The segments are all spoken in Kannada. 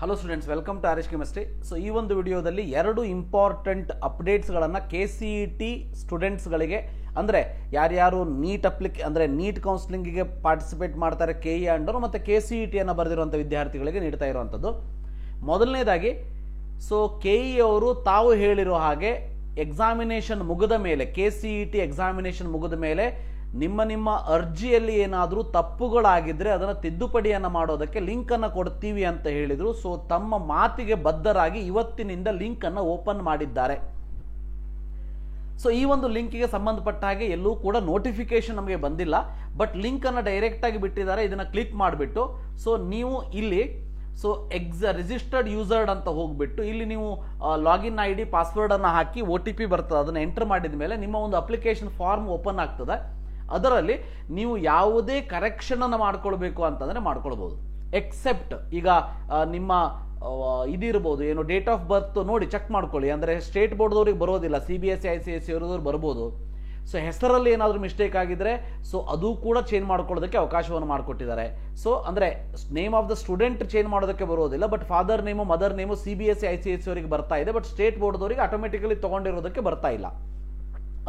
Hello students, welcome to RH chemistry. So ಈ ಒಂದು ವಿಡಿಯೋದಲ್ಲಿ ಎರಡು ಇಂಪಾರ್ಟೆಂಟ್ ಅಪ್ಡೇಟ್ಸ್ಗಳನ್ನು KCET ಸ್ಟೂಡೆಂಟ್ಸ್ಗಳಿಗೆ, ಅಂದರೆ ಯಾರ್ಯಾರು ನೀಟ್ ಕೌನ್ಸಿಲಿಂಗಿಗೆ ಪಾರ್ಟಿಸಿಪೇಟ್ ಮಾಡ್ತಾರೆ KE ಅಂಡರ್ ಮತ್ತು KCET ಅನ್ನು ಬರೆದಿರುವಂಥ ವಿದ್ಯಾರ್ಥಿಗಳಿಗೆ ನೀಡ್ತಾ ಇರುವಂಥದ್ದು. ಮೊದಲನೇದಾಗಿ, ಸೊ KE ಅವರು ತಾವು ಹೇಳಿರೋ ಹಾಗೆ ಎಕ್ಸಾಮಿನೇಷನ್ ಮುಗಿದ ಮೇಲೆ, KCET ಎಕ್ಸಾಮಿನೇಷನ್ ಮುಗಿದ ಮೇಲೆ ನಿಮ್ಮ ಅರ್ಜಿಯಲ್ಲಿ ಏನಾದರೂ ತಪ್ಪುಗಳಾಗಿದ್ದರೆ ಅದನ್ನು ತಿದ್ದುಪಡಿಯನ್ನು ಮಾಡೋದಕ್ಕೆ ಲಿಂಕನ್ನು ಕೊಡ್ತೀವಿ ಅಂತ ಹೇಳಿದರು. ಸೊ ತಮ್ಮ ಮಾತಿಗೆ ಬದ್ಧರಾಗಿ ಇವತ್ತಿನಿಂದ ಲಿಂಕನ್ನು ಓಪನ್ ಮಾಡಿದ್ದಾರೆ. ಸೊ ಈ ಒಂದು ಲಿಂಕಿಗೆ ಸಂಬಂಧಪಟ್ಟ ಹಾಗೆ ಎಲ್ಲೂ ಕೂಡ ನೋಟಿಫಿಕೇಶನ್ ನಮಗೆ ಬಂದಿಲ್ಲ, ಬಟ್ ಲಿಂಕನ್ನು ಡೈರೆಕ್ಟಾಗಿ ಬಿಟ್ಟಿದ್ದಾರೆ. ಇದನ್ನು ಕ್ಲಿಕ್ ಮಾಡಿಬಿಟ್ಟು ಸೊ ನೀವು ಇಲ್ಲಿ ರಿಜಿಸ್ಟರ್ಡ್ ಯೂಸರ್ಡ್ ಅಂತ ಹೋಗ್ಬಿಟ್ಟು ಇಲ್ಲಿ ನೀವು ಲಾಗಿನ್ ID ಪಾಸ್ವರ್ಡನ್ನು ಹಾಕಿ OTP ಬರ್ತದೆ, ಅದನ್ನು ಎಂಟರ್ ಮಾಡಿದ ಮೇಲೆ ನಿಮ್ಮ ಒಂದು ಅಪ್ಲಿಕೇಶನ್ ಫಾರ್ಮ್ ಓಪನ್ ಆಗ್ತದೆ. ಅದರಲ್ಲಿ ನೀವು ಯಾವುದೇ ಕರೆಕ್ಷನನ್ನು ಮಾಡ್ಕೊಳ್ಬೇಕು ಅಂತಂದರೆ ಮಾಡ್ಕೊಳ್ಬೋದು. ಎಕ್ಸೆಪ್ಟ್ ಈಗ ನಿಮ್ಮ ಇದಿರ್ಬೋದು, ಏನು ಡೇಟ್ ಆಫ್ ಬರ್ತ್ ನೋಡಿ ಚೆಕ್ ಮಾಡ್ಕೊಳ್ಳಿ. ಅಂದರೆ ಸ್ಟೇಟ್ ಬೋರ್ಡ್ದವ್ರಿಗೆ ಬರೋದಿಲ್ಲ, CBSE ICSE ಅವ್ರದವ್ರು ಬರ್ಬೋದು. ಸೊ ಹೆಸರಲ್ಲಿ ಏನಾದರೂ ಮಿಸ್ಟೇಕ್ ಆಗಿದ್ರೆ ಸೊ ಅದು ಕೂಡ ಚೇಂಜ್ ಮಾಡ್ಕೊಳ್ಳೋದಕ್ಕೆ ಅವಕಾಶವನ್ನು ಮಾಡಿಕೊಟ್ಟಿದ್ದಾರೆ. ಸೊ ಅಂದರೆ name of the student change ಮಾಡೋದಕ್ಕೆ ಬರೋದಿಲ್ಲ, but father name mother name CBSE ICSE ಅವರಿಗೆ ಬರ್ತಾ ಇದೆ, ಬಟ್ ಸ್ಟೇಟ್ ಬೋರ್ಡ್ದವರಿಗೆ ಆಟೋಮೆಟಿಕಲಿ ತೊಗೊಂಡಿರೋದಕ್ಕೆ ಬರ್ತಾ ಇಲ್ಲ.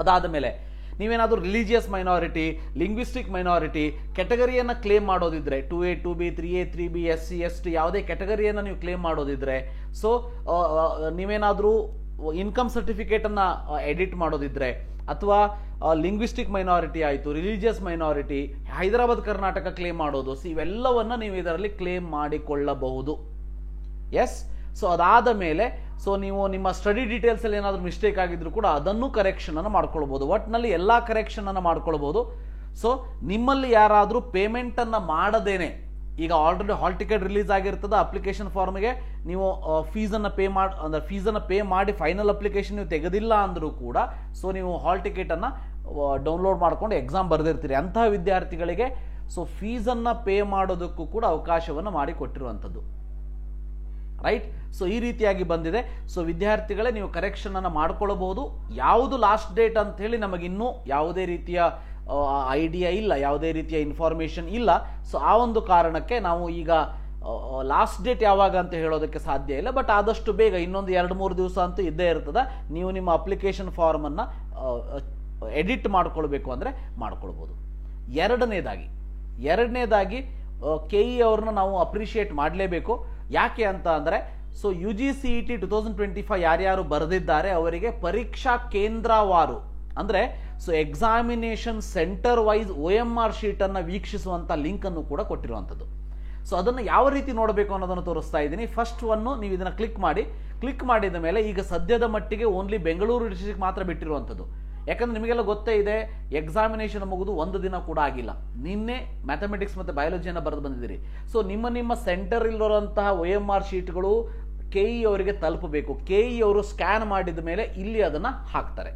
ಅದಾದ ಮೇಲೆ ನೀವೇನಾದರೂ ರಿಲಿಜಿಯಸ್ ಮೈನಾರಿಟಿ, ಲಿಂಗ್ವಿಸ್ಟಿಕ್ ಮೈನಾರಿಟಿ ಕೆಟಗರಿಯನ್ನು ಕ್ಲೇಮ್ ಮಾಡೋದಿದ್ರೆ 2A 2B 3A 3B SC ST ಯಾವುದೇ ಕೆಟಗರಿಯನ್ನು ನೀವು ಕ್ಲೇಮ್ ಮಾಡೋದಿದ್ರೆ, ಸೊ ನೀವೇನಾದರೂ ಇನ್ಕಮ್ ಸರ್ಟಿಫಿಕೇಟನ್ನು ಎಡಿಟ್ ಮಾಡೋದಿದ್ರೆ, ಅಥವಾ ಲಿಂಗ್ವಿಸ್ಟಿಕ್ ಮೈನಾರಿಟಿ ಆಯಿತು, religious minority, Hyderabad Karnataka claim ಮಾಡೋದು, ಸೊ ಇವೆಲ್ಲವನ್ನು ನೀವು ಇದರಲ್ಲಿ ಕ್ಲೇಮ್ ಮಾಡಿಕೊಳ್ಳಬಹುದು. ಎಸ್. ಸೊ ಅದಾದ ಮೇಲೆ ಸೊ ನೀವು ನಿಮ್ಮ ಸ್ಟಡಿ ಡೀಟೇಲ್ಸಲ್ಲಿ ಏನಾದರೂ ಮಿಸ್ಟೇಕ್ ಆಗಿದ್ರು ಕೂಡ ಅದನ್ನು ಕರೆಕ್ಷನನ್ನು ಮಾಡ್ಕೊಳ್ಬೋದು. ಒಟ್ಟಿನಲ್ಲಿ ಎಲ್ಲ ಕರೆಕ್ಷನನ್ನು ಮಾಡ್ಕೊಳ್ಬೋದು. ಸೊ ನಿಮ್ಮಲ್ಲಿ ಯಾರಾದರೂ ಪೇಮೆಂಟನ್ನು ಮಾಡದೇನೆ, ಈಗ ಆಲ್ರೆಡಿ ಹಾಲ್ ಟಿಕೆಟ್ ರಿಲೀಸ್ ಆಗಿರ್ತದೆ, ಅಪ್ಲಿಕೇಶನ್ ಫಾರ್ಮ್ಗೆ ನೀವು ಫೀಸನ್ನು ಪೇ ಮಾಡಿ ಫೈನಲ್ ಅಪ್ಲಿಕೇಶನ್ ನೀವು ತೆಗೆದಿಲ್ಲ ಅಂದರೂ ಕೂಡ ಸೊ ನೀವು ಹಾಲ್ ಟಿಕೆಟನ್ನು ಡೌನ್ಲೋಡ್ ಮಾಡ್ಕೊಂಡು ಎಕ್ಸಾಮ್ ಬರೆದಿರ್ತೀರಿ. ಅಂತಹ ವಿದ್ಯಾರ್ಥಿಗಳಿಗೆ ಸೊ ಫೀಸನ್ನು ಪೇ ಮಾಡೋದಕ್ಕೂ ಕೂಡ ಅವಕಾಶವನ್ನು ಮಾಡಿಕೊಟ್ಟಿರುವಂಥದ್ದು. ರೈಟ್. ಸೊ ಈ ರೀತಿಯಾಗಿ ಬಂದಿದೆ. ಸೊ ವಿದ್ಯಾರ್ಥಿಗಳೇ, ನೀವು ಕರೆಕ್ಷನನ್ನು ಮಾಡ್ಕೊಳ್ಬಹುದು. ಯಾವುದು ಲಾಸ್ಟ್ ಡೇಟ್ ಅಂತ ಹೇಳಿ ನಮಗಿನ್ನೂ ಯಾವುದೇ ರೀತಿಯ ಐಡಿಯಾ ಇಲ್ಲ, ಯಾವುದೇ ರೀತಿಯ ಇನ್ಫಾರ್ಮೇಷನ್ ಇಲ್ಲ. ಸೊ ಆ ಒಂದು ಕಾರಣಕ್ಕೆ ನಾವು ಈಗ ಲಾಸ್ಟ್ ಡೇಟ್ ಯಾವಾಗ ಅಂತ ಹೇಳೋದಕ್ಕೆ ಸಾಧ್ಯ ಇಲ್ಲ, ಬಟ್ ಆದಷ್ಟು ಬೇಗ ಇನ್ನೊಂದು 2-3 ದಿವಸ ಅಂತೂ ಇದ್ದೇ ಇರ್ತದೆ. ನೀವು ನಿಮ್ಮ ಅಪ್ಲಿಕೇಶನ್ ಫಾರ್ಮನ್ನು ಎಡಿಟ್ ಮಾಡ್ಕೊಳ್ಬೇಕು ಅಂದರೆ ಮಾಡ್ಕೊಳ್ಬೋದು. ಎರಡನೇದಾಗಿ KE ಅವ್ರನ್ನ ನಾವು ಅಪ್ರಿಷಿಯೇಟ್ ಮಾಡಲೇಬೇಕು. ಯಾಕೆ ಅಂತ ಅಂದರೆ ಸೊ UGCET 2025 ಯಾರ್ಯಾರು ಬರೆದಿದ್ದಾರೆ ಅವರಿಗೆ ಪರೀಕ್ಷಾ ಕೇಂದ್ರವಾರು, ಅಂದರೆ so examination centre wise OMR ಶೀಟನ್ನು ವೀಕ್ಷಿಸುವಂಥ ಲಿಂಕನ್ನು ಕೂಡ ಕೊಟ್ಟಿರುವಂಥದ್ದು. ಸೊ ಅದನ್ನು ಯಾವ ರೀತಿ ನೋಡಬೇಕು ಅನ್ನೋದನ್ನು ತೋರಿಸ್ತಾ ಇದ್ದೀನಿ. ಫಸ್ಟ್ ಒನ್ನು ನೀವು ಇದನ್ನು ಕ್ಲಿಕ್ ಮಾಡಿದ ಮೇಲೆ ಈಗ ಸದ್ಯದ ಮಟ್ಟಿಗೆ ಓನ್ಲಿ ಬೆಂಗಳೂರು ಡಿಸ್ಟ್ರಿಕ್ಟ್ ಮಾತ್ರ ಬಿಟ್ಟಿರುವಂಥದ್ದು. ಯಾಕಂದ್ರೆ ನಿಮಗೆಲ್ಲ ಗೊತ್ತೇ ಇದೆ, ಎಕ್ಸಾಮಿನೇಷನ್ ಮುಗಿದು ಒಂದು ದಿನ ಕೂಡ ಆಗಿಲ್ಲ. ನಿನ್ನೆ ಮ್ಯಾಥಮೆಟಿಕ್ಸ್ ಮತ್ತು ಬಯಾಲಜಿಯನ್ನು ಬರೆದು ಬಂದಿದ್ದೀರಿ. ಸೊ ನಿಮ್ಮ ಸೆಂಟರ್ ಇಲ್ಲಿರುವಂತಹ OMR ಶೀಟ್ಗಳು KE ಅವರಿಗೆ ತಲುಪಬೇಕು. KE ಅವರು ಸ್ಕ್ಯಾನ್ ಮಾಡಿದ ಮೇಲೆ ಇಲ್ಲಿ ಅದನ್ನು ಹಾಕ್ತಾರೆ.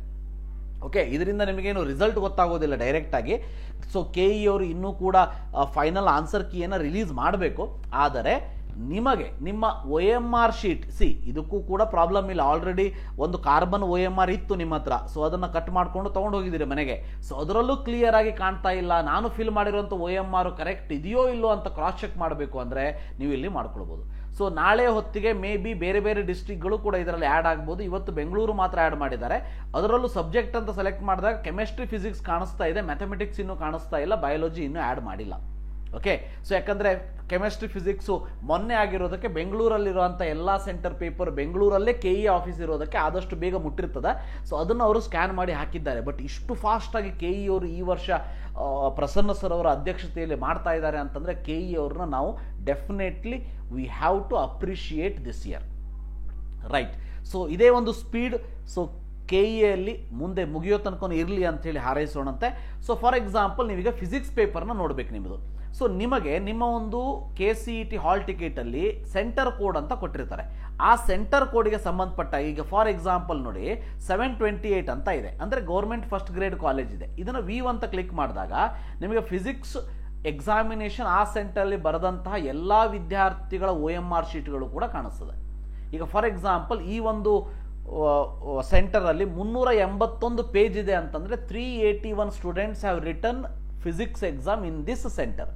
ಓಕೆ, ಇದರಿಂದ ನಿಮಗೇನು ರಿಸಲ್ಟ್ ಗೊತ್ತಾಗೋದಿಲ್ಲ ಡೈರೆಕ್ಟಾಗಿ. ಸೊ KE ಅವರು ಇನ್ನೂ ಕೂಡ ಫೈನಲ್ ಆನ್ಸರ್ ಕೀಯನ್ನು ರಿಲೀಸ್ ಮಾಡಬೇಕು. ಆದರೆ ನಿಮಗೆ ನಿಮ್ಮ OMR ಶೀಟ್ ಇದಕ್ಕೂ ಕೂಡ ಪ್ರಾಬ್ಲಮ್ ಇಲ್ಲ. ಆಲ್ರೆಡಿ ಒಂದು ಕಾರ್ಬನ್ OMR ಇತ್ತು ನಿಮ್ಮ ಹತ್ರ, ಸೊ ಅದನ್ನು ಕಟ್ ಮಾಡಿಕೊಂಡು ತೊಗೊಂಡು ಹೋಗಿದ್ದೀರಿ ಮನೆಗೆ. ಸೊ ಅದರಲ್ಲೂ ಕ್ಲಿಯರ್ ಆಗಿ ಕಾಣ್ತಾ ಇಲ್ಲ. ನಾನು ಫಿಲ್ ಮಾಡಿರುವಂಥ OMR ಕರೆಕ್ಟ್ ಇದೆಯೋ ಇಲ್ಲೋ ಅಂತ ಕ್ರಾಸ್ ಚೆಕ್ ಮಾಡಬೇಕು ಅಂದರೆ ನೀವು ಇಲ್ಲಿ ಮಾಡ್ಕೊಳ್ಬೋದು. ಸೊ ನಾಳೆ ಹೊತ್ತಿಗೆ ಮೇ ಬಿ ಬೇರೆ ಬೇರೆ ಡಿಸ್ಟ್ರಿಕ್ಟ್ಗಳು ಕೂಡ ಇದರಲ್ಲಿ ಆ್ಯಡ್ ಆಗ್ಬೋದು. ಇವತ್ತು ಬೆಂಗಳೂರು ಮಾತ್ರ ಆ್ಯಡ್ ಮಾಡಿದ್ದಾರೆ. ಅದರಲ್ಲೂ ಸಬ್ಜೆಕ್ಟ್ ಅಂತ ಸೆಲೆಕ್ಟ್ ಮಾಡಿದಾಗ ಕೆಮಿಸ್ಟ್ರಿ, ಫಿಸಿಕ್ಸ್ ಕಾಣಿಸ್ತಾ ಇದೆ, ಮ್ಯಾಥಮೆಟಿಕ್ಸ್ ಇನ್ನೂ ಕಾಣಿಸ್ತಾ ಇಲ್ಲ, ಬಯಾಲಜಿ ಇನ್ನೂ ಆ್ಯಡ್ ಮಾಡಿಲ್ಲ. ಓಕೆ. ಸೊ ಯಾಕಂದರೆ ಕೆಮಿಸ್ಟ್ರಿ, ಫಿಸಿಕ್ಸು ಮೊನ್ನೆ ಆಗಿರೋದಕ್ಕೆ ಬೆಂಗಳೂರಲ್ಲಿರುವಂಥ ಎಲ್ಲ ಸೆಂಟರ್ ಪೇಪರ್ ಬೆಂಗಳೂರಲ್ಲೇ KE ಆಫೀಸ್ ಇರೋದಕ್ಕೆ ಆದಷ್ಟು ಬೇಗ ಮುಟ್ಟಿರ್ತದೆ. ಸೊ ಅದನ್ನು ಅವರು ಸ್ಕ್ಯಾನ್ ಮಾಡಿ ಹಾಕಿದ್ದಾರೆ. ಬಟ್ ಇಷ್ಟು ಫಾಸ್ಟಾಗಿ KE ಅವರು ಈ ವರ್ಷ ಪ್ರಸನ್ನ ಸರ್ ಅವರ ಅಧ್ಯಕ್ಷತೆಯಲ್ಲಿ ಮಾಡ್ತಾ ಇದ್ದಾರೆ ಅಂತಂದರೆ KE ಅವ್ರನ್ನ ನಾವು definitely we have to appreciate this year. Right. So ಇದೇ ಒಂದು ಸ್ಪೀಡ್ ಸೊ KEಯಲ್ಲಿ ಮುಂದೆ ಮುಗಿಯೋ ತನಕ ಇರಲಿ ಅಂಥೇಳಿ ಹಾರೈಸೋಣಂತೆ. ಸೊ ಫಾರ್ ಎಕ್ಸಾಂಪಲ್, ನೀವೀಗ ಫಿಸಿಕ್ಸ್ ಪೇಪರ್ನ ನೋಡಬೇಕು ನಿಮ್ಮದು. ಸೊ ನಿಮಗೆ ನಿಮ್ಮ ಒಂದು KCET ಹಾಲ್ ಟಿಕೆಟಲ್ಲಿ ಸೆಂಟರ್ ಕೋಡ್ ಅಂತ ಕೊಟ್ಟಿರ್ತಾರೆ. ಆ ಸೆಂಟರ್ ಕೋಡ್ಗೆ ಸಂಬಂಧಪಟ್ಟ ಈಗ ಫಾರ್ ಎಕ್ಸಾಂಪಲ್ ನೋಡಿ 728 ಅಂತ ಇದೆ, ಅಂದರೆ ಗೌರ್ಮೆಂಟ್ ಫಸ್ಟ್ ಗ್ರೇಡ್ ಕಾಲೇಜ್ ಇದೆ. ಇದನ್ನು V ಅಂತ ಕ್ಲಿಕ್ ಮಾಡಿದಾಗ ನಿಮಗೆ ಫಿಸಿಕ್ಸ್ ಎಕ್ಸಾಮಿನೇಷನ್ ಆ ಸೆಂಟರಲ್ಲಿ ಬರೆದಂತಹ ಎಲ್ಲ ವಿದ್ಯಾರ್ಥಿಗಳ OMR ಶೀಟ್ಗಳು ಕೂಡ ಕಾಣಿಸ್ತದೆ. ಈಗ ಫಾರ್ ಎಕ್ಸಾಂಪಲ್ ಈ ಒಂದು ಸೆಂಟರಲ್ಲಿ 381 ಪೇಜ್ ಇದೆ ಅಂತಂದರೆ 381 students have return physics exam in this centre,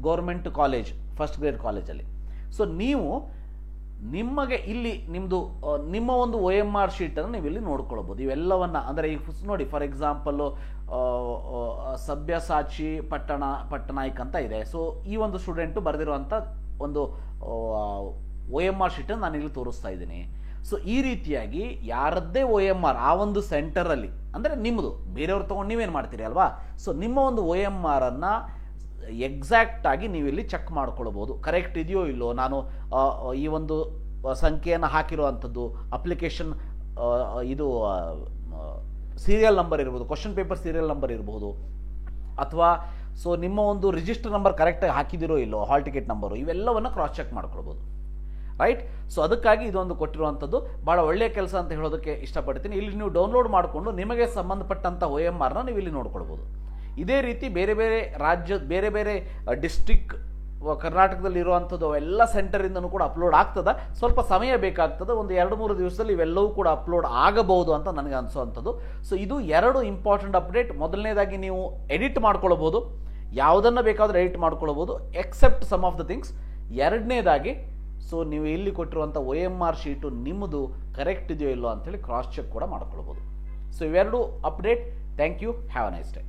government college, first grade ಕಾಲೇಜಲ್ಲಿ. ಸೊ ನೀವು ನಿಮಗೆ ಇಲ್ಲಿ ನಿಮ್ಮದು ನಿಮ್ಮ ಒಂದು OMR ಶೀಟನ್ನು ನೀವು ಇಲ್ಲಿ ನೋಡ್ಕೊಳ್ಬೋದು. ಇವೆಲ್ಲವನ್ನು ಅಂದರೆ ಈಗ ನೋಡಿ, ಫಾರ್ ಎಕ್ಸಾಂಪಲ್ಲು ಸಭ್ಯಸಾಚಿ ಪಟ್ಟನಾಯ್ಕ್ ಅಂತ ಇದೆ. ಸೊ ಈ ಒಂದು ಸ್ಟೂಡೆಂಟು ಬರೆದಿರುವಂಥ ಒಂದು OMR ಶೀಟನ್ನು ನಾನು ಇಲ್ಲಿ ತೋರಿಸ್ತಾ ಇದ್ದೀನಿ. ಸೊ ಈ ರೀತಿಯಾಗಿ ಯಾರದ್ದೇ OMR ಆ ಒಂದು ಸೆಂಟರಲ್ಲಿ, ಅಂದರೆ ನಿಮ್ಮದು, ಬೇರೆಯವ್ರು ತೊಗೊಂಡು ನೀವೇನು ಮಾಡ್ತೀರಿ ಅಲ್ವಾ. ಸೊ ನಿಮ್ಮ ಒಂದು OMR-ಅನ್ನು ಎಕ್ಸಾಕ್ಟ್ ಆಗಿ ನೀವು ಇಲ್ಲಿ ಚೆಕ್ ಮಾಡ್ಕೊಳ್ಬೋದು, ಕರೆಕ್ಟ್ ಇದೆಯೋ ಇಲ್ಲೋ, ನಾನು ಈ ಒಂದು ಸಂಖ್ಯೆಯನ್ನು ಹಾಕಿರುವಂಥದ್ದು, ಅಪ್ಲಿಕೇಶನ್ ಇದು ಸೀರಿಯಲ್ ನಂಬರ್ ಇರ್ಬೋದು, ಕ್ವಶನ್ ಪೇಪರ್ ಸೀರಿಯಲ್ ನಂಬರ್ ಇರ್ಬೋದು, ಅಥವಾ ಸೊ ನಿಮ್ಮ ಒಂದು ರಿಜಿಸ್ಟರ್ ನಂಬರ್ ಕರೆಕ್ಟಾಗಿ ಹಾಕಿದಿರೋ ಇಲ್ಲೋ, ಹಾಲ್ ಟಿಕೆಟ್ ನಂಬರು, ಇವೆಲ್ಲವನ್ನು ಕ್ರಾಸ್ ಚೆಕ್ ಮಾಡ್ಕೊಳ್ಬೋದು, ರೈಟ್. ಸೊ ಅದಕ್ಕಾಗಿ ಇದೊಂದು ಕೊಟ್ಟಿರುವಂಥದ್ದು ಭಾಳ ಒಳ್ಳೆಯ ಕೆಲಸ ಅಂತ ಹೇಳೋದಕ್ಕೆ ಇಷ್ಟಪಡ್ತೀನಿ. ಇಲ್ಲಿ ನೀವು ಡೌನ್ಲೋಡ್ ಮಾಡಿಕೊಂಡು ನಿಮಗೆ ಸಂಬಂಧಪಟ್ಟಂಥ OMR-ನ ನೀವು ಇಲ್ಲಿ ನೋಡ್ಕೊಳ್ಬೋದು. ಇದೇ ರೀತಿ ಬೇರೆ ಬೇರೆ ರಾಜ್ಯ, ಬೇರೆ ಬೇರೆ ಡಿಸ್ಟ್ರಿಕ್ಟ್ ಕರ್ನಾಟಕದಲ್ಲಿ ಇರುವಂಥದ್ದು ಎಲ್ಲ ಸೆಂಟರಿಂದನೂ ಕೂಡ ಅಪ್ಲೋಡ್ ಆಗ್ತದೆ. ಸ್ವಲ್ಪ ಸಮಯ ಬೇಕಾಗ್ತದೆ, ಒಂದು 2-3 ದಿವಸದಲ್ಲಿ ಇವೆಲ್ಲವೂ ಕೂಡ ಅಪ್ಲೋಡ್ ಆಗಬಹುದು ಅಂತ ನನಗೆ ಅನಿಸುವಂಥದ್ದು. ಸೊ ಇದು 2 ಇಂಪಾರ್ಟೆಂಟ್ ಅಪ್ಡೇಟ್. ಮೊದಲನೇದಾಗಿ ನೀವು ಎಡಿಟ್ ಮಾಡ್ಕೊಳ್ಬೋದು, ಯಾವುದನ್ನು ಬೇಕಾದರೂ ಎಡಿಟ್ ಮಾಡ್ಕೊಳ್ಬೋದು except some of the things. ಎರಡನೇದಾಗಿ ಸೊ ನೀವು ಇಲ್ಲಿ ಕೊಟ್ಟಿರುವಂಥ OMR ಶೀಟು ನಿಮ್ಮದು ಕರೆಕ್ಟ್ ಇದೆಯೋ ಇಲ್ಲೋ ಅಂಥೇಳಿ ಕ್ರಾಸ್ ಚೆಕ್ ಕೂಡ ಮಾಡ್ಕೊಳ್ಬೋದು. ಸೊ ಇವೆರಡು update. Thank you, have a nice day.